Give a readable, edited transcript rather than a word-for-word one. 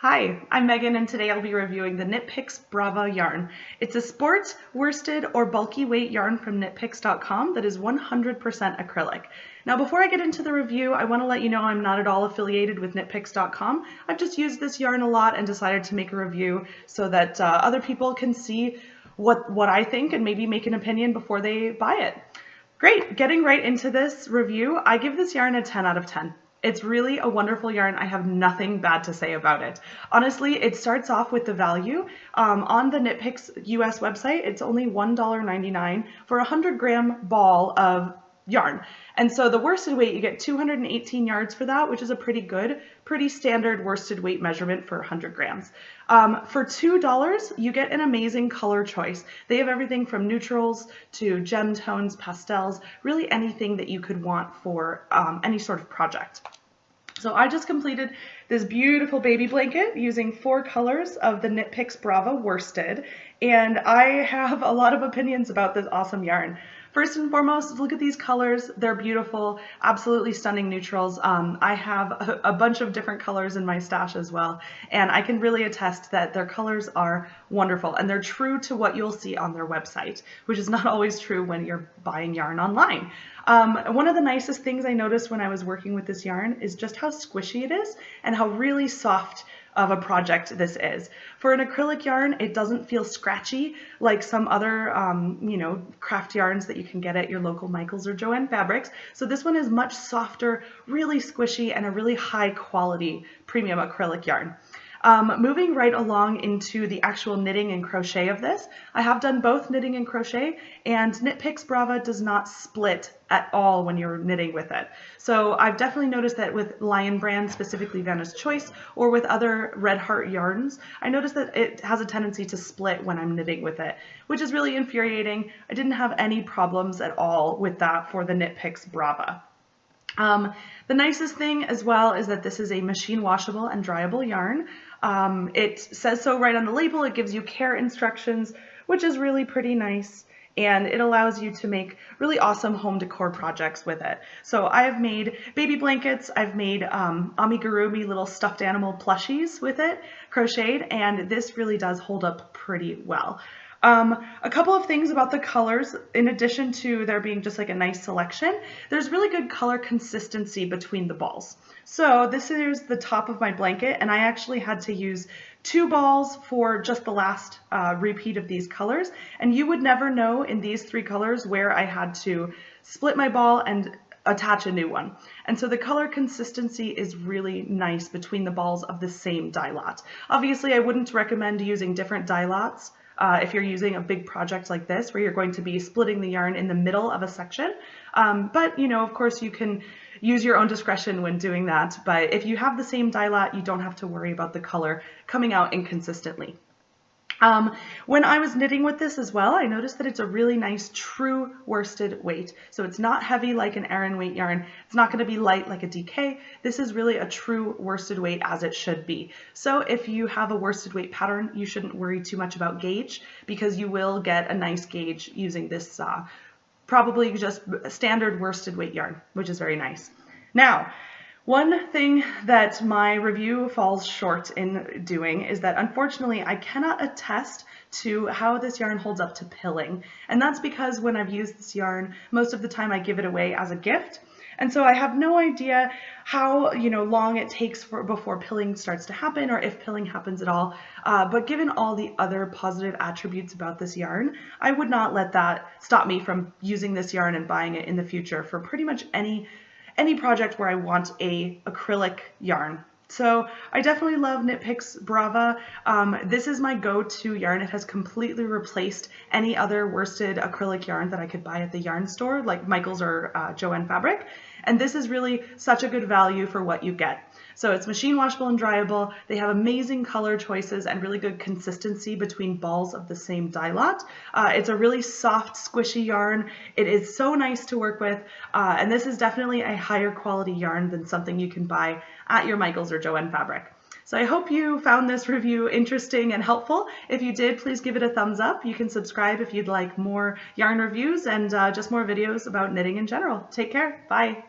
Hi, I'm Megan and today I'll be reviewing the Knit Picks Brava yarn. It's a sport, worsted, or bulky weight yarn from knitpicks.com that is 100% acrylic. Now before I get into the review, I want to let you know I'm not at all affiliated with knitpicks.com. I've just used this yarn a lot and decided to make a review so that other people can see what I think and maybe make an opinion before they buy it. Great, getting right into this review, I give this yarn a 10 out of 10. It's really a wonderful yarn. I have nothing bad to say about it. Honestly, it starts off with the value. On the Knit Picks US website, it's only $1.99 for a 100-gram ball of yarn. And so the worsted weight, you get 218 yards for that, which is a pretty standard worsted weight measurement for 100 grams. For $2, you get an amazing color choice. They have everything from neutrals to gem tones, pastels, really anything that you could want for any sort of project. So I just completed this beautiful baby blanket using 4 colors of the Knit Picks Brava worsted, and I have a lot of opinions about this awesome yarn. First and foremost, look at these colors. They're beautiful, absolutely stunning neutrals. I have a bunch of different colors in my stash as well, and I can really attest that their colors are wonderful and they're true to what you'll see on their website, which is not always true when you're buying yarn online. One of the nicest things I noticed when I was working with this yarn is just how squishy it is and how really soft of a project this is. For an acrylic yarn, it doesn't feel scratchy like some other, craft yarns that you can get at your local Michaels or Joann Fabrics. So this one is much softer, really squishy, and a really high quality premium acrylic yarn. Moving right along into the actual knitting and crochet of this, I have done both knitting and crochet, and Knit Picks Brava does not split at all when you're knitting with it. So I've definitely noticed that with Lion Brand, specifically Vanna's Choice, or with other Red Heart yarns, I noticed that it has a tendency to split when I'm knitting with it, which is really infuriating. I didn't have any problems at all with that for the Knit Picks Brava. The nicest thing as well is that this is a machine washable and dryable yarn. It says so right on the label. It gives you care instructions, which is really pretty nice. And it allows you to make really awesome home decor projects with it. So I have made baby blankets, I've made amigurumi little stuffed animal plushies with it, crocheted, and this really does hold up pretty well. A couple of things about the colors, in addition to there being just like a nice selection, there's really good color consistency between the balls. So this is the top of my blanket, and I actually had to use 2 balls for just the last repeat of these colors, and you would never know in these 3 colors where I had to split my ball and attach a new one. And so the color consistency is really nice between the balls of the same dye lot. Obviously, I wouldn't recommend using different dye lots if you're using a big project like this where you're going to be splitting the yarn in the middle of a section. But of course you can use your own discretion when doing that. But if you have the same dye lot, you don't have to worry about the color coming out inconsistently. When I was knitting with this as well, I noticed that it's a really nice true worsted weight. So it's not heavy like an Aran weight yarn. It's not going to be light like a DK. This is really a true worsted weight as it should be. So if you have a worsted weight pattern, you shouldn't worry too much about gauge because you will get a nice gauge using this probably just standard worsted weight yarn, which is very nice. Now, one thing that my review falls short in doing is that unfortunately I cannot attest to how this yarn holds up to pilling. And that's because when I've used this yarn, most of the time I give it away as a gift. And so I have no idea how long it takes before pilling starts to happen, or if pilling happens at all. But given all the other positive attributes about this yarn, I would not let that stop me from using this yarn and buying it in the future for pretty much any project where I want a acrylic yarn. So I definitely love Knit Picks Brava. This is my go-to yarn. It has completely replaced any other worsted acrylic yarn that I could buy at the yarn store, like Michaels or Joann Fabric. And this is really such a good value for what you get. So it's machine washable and dryable. They have amazing color choices and really good consistency between balls of the same dye lot. It's a really soft, squishy yarn. It is so nice to work with. And this is definitely a higher quality yarn than something you can buy at your Michaels or Joann Fabric. So I hope you found this review interesting and helpful. If you did, please give it a thumbs up. You can subscribe if you'd like more yarn reviews and just more videos about knitting in general. Take care. Bye.